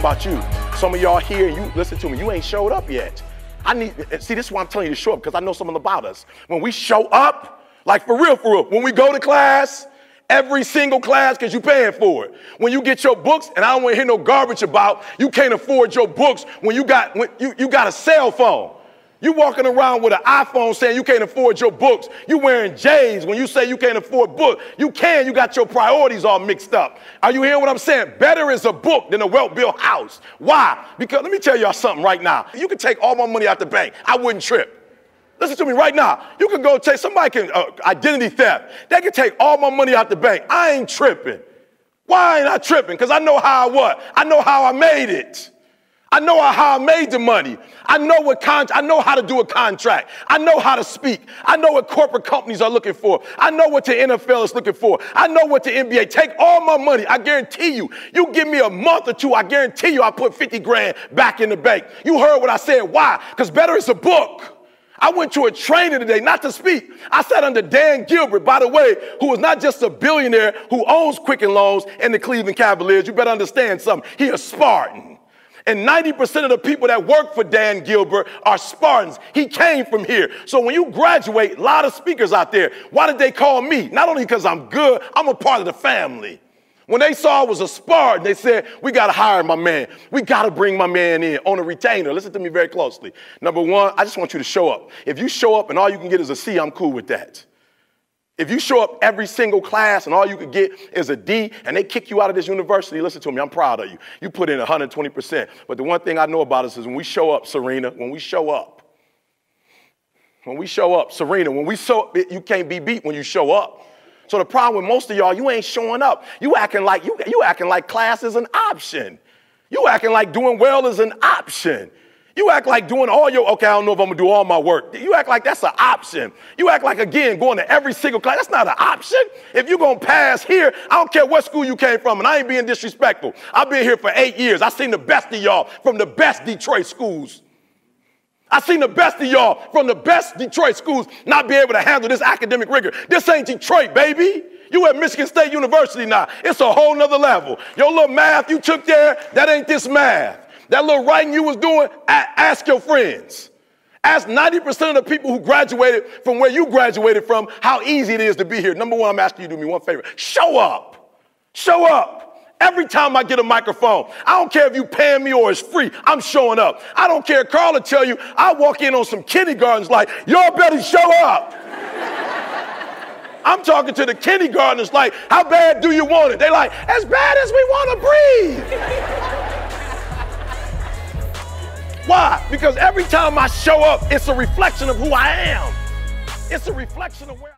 about you. Some of y'all here, you listen to me, you ain't showed up yet. See, this is why I'm telling you to show up, because I know something about us. When we show up, like for real, when we go to class, every single class, because you're paying for it. When you get your books, and I don't want to hear no garbage about you can't afford your books when you got a cell phone. You walking around with an iPhone saying you can't afford your books. You wearing J's when you say you can't afford books. You got your priorities all mixed up. Are you hearing what I'm saying? Better is a book than a well-built house. Why? Because let me tell y'all something right now. You can take all my money out the bank. I wouldn't trip. Listen to me right now. You can go take, somebody can, identity theft. They can take all my money out the bank. I ain't tripping. Why ain't I tripping? Because I know how I know how I made it. I know how I made the money. I know how to do a contract. I know how to speak. I know what corporate companies are looking for. I know what the NFL is looking for. I know what the NBA. Take all my money. I guarantee you. You give me a month or two, I guarantee you I'll put 50 grand back in the bank. You heard what I said. Why? Because better is a book. I went to a training today, not to speak. I sat under Dan Gilbert, by the way, who is not just a billionaire who owns Quicken Loans and the Cleveland Cavaliers. You better understand something. He a Spartan. And 90% of the people that work for Dan Gilbert are Spartans. He came from here. So when you graduate, a lot of speakers out there, why did they call me? Not only because I'm good, I'm a part of the family. When they saw I was a Spartan, they said, we got to hire my man. We got to bring my man in on a retainer. Listen to me very closely. Number one, I just want you to show up. If you show up and all you can get is a C, I'm cool with that. If you show up every single class and all you can get is a D and they kick you out of this university, listen to me, I'm proud of you. You put in 120%. But the one thing I know about us is when we show up, Serena, Serena, when we show up, you can't be beat when you show up. So the problem with most of y'all, you ain't showing up. You acting like class is an option. You acting like doing well is an option. You act like doing okay, I don't know if I'm gonna do all my work. You act like that's an option. You act like, again, going to every single class, that's not an option. If you're gonna pass here, I don't care what school you came from, and I ain't being disrespectful. I've been here for 8 years. I've seen the best of y'all from the best Detroit schools. I've seen the best of y'all from the best Detroit schools not be able to handle this academic rigor. This ain't Detroit, baby. You at Michigan State University now. It's a whole nother level. Your little math you took there, that ain't this math. That little writing you was doing, ask your friends. Ask 90% of the people who graduated from where you graduated from how easy it is to be here. Number one, I'm asking you to do me one favor. Show up. Show up. Every time I get a microphone, I don't care if you paying me or it's free, I'm showing up. I don't care. Carl will tell you, I walk in on some kindergartens like, y'all better show up. I'm talking to the kindergartners like, how bad do you want it? They like, as bad as we want to breathe. Why? Because every time I show up, it's a reflection of who I am. It's a reflection of where